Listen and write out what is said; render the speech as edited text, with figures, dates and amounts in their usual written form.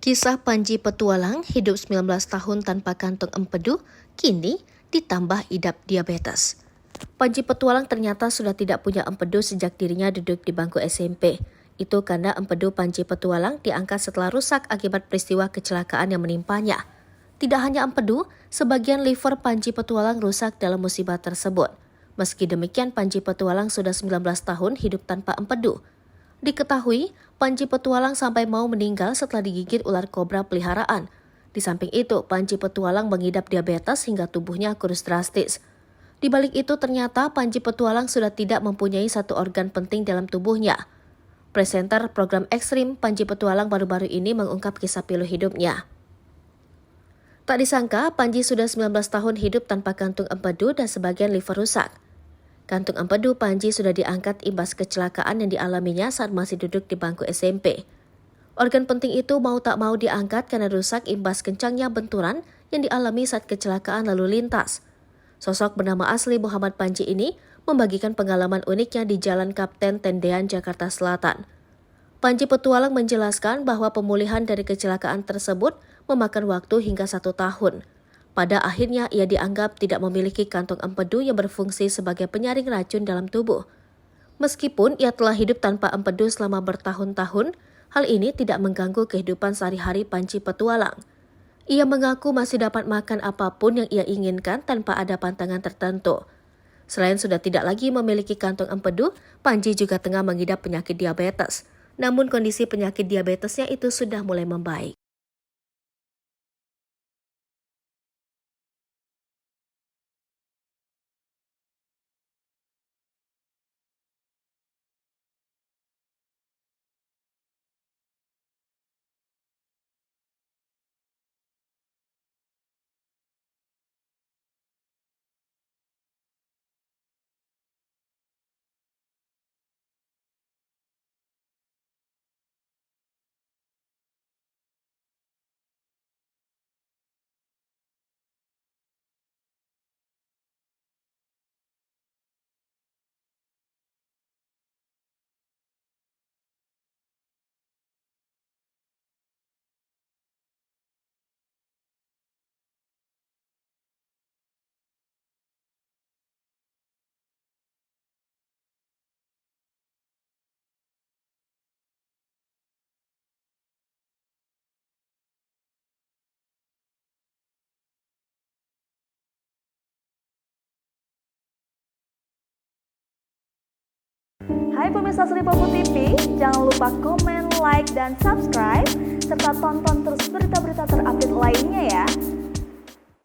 Kisah Panji Petualang hidup 19 tahun tanpa kantung empedu, kini ditambah idap diabetes. Panji Petualang ternyata sudah tidak punya empedu sejak dirinya duduk di bangku SMP. Itu karena empedu Panji Petualang diangkat setelah rusak akibat peristiwa kecelakaan yang menimpanya. Tidak hanya empedu, sebagian liver Panji Petualang rusak dalam musibah tersebut. Meski demikian, Panji Petualang sudah 19 tahun hidup tanpa empedu. Diketahui, Panji Petualang sampai mau meninggal setelah digigit ular kobra peliharaan. Di samping itu, Panji Petualang mengidap diabetes hingga tubuhnya kurus drastis. Di balik itu, ternyata Panji Petualang sudah tidak mempunyai satu organ penting dalam tubuhnya. Presenter program ekstrim Panji Petualang baru-baru ini mengungkap kisah pilu hidupnya. Tak disangka, Panji sudah 19 tahun hidup tanpa kantung empedu dan sebagian liver rusak. Kantung empedu Panji sudah diangkat imbas kecelakaan yang dialaminya saat masih duduk di bangku SMP. Organ penting itu mau tak mau diangkat karena rusak imbas kencangnya benturan yang dialami saat kecelakaan lalu lintas. Sosok bernama asli Muhammad Panji ini membagikan pengalaman uniknya di Jalan Kapten Tendean, Jakarta Selatan. Panji Petualang menjelaskan bahwa pemulihan dari kecelakaan tersebut memakan waktu hingga 1 tahun. Pada akhirnya ia dianggap tidak memiliki kantung empedu yang berfungsi sebagai penyaring racun dalam tubuh. Meskipun ia telah hidup tanpa empedu selama bertahun-tahun, hal ini tidak mengganggu kehidupan sehari-hari Panji Petualang. Ia mengaku masih dapat makan apapun yang ia inginkan tanpa ada pantangan tertentu. Selain sudah tidak lagi memiliki kantung empedu, Panji juga tengah mengidap penyakit diabetes. Namun kondisi penyakit diabetesnya itu sudah mulai membaik. Hai pemirsa Sri Popo TV, jangan lupa komen, like, dan subscribe, serta tonton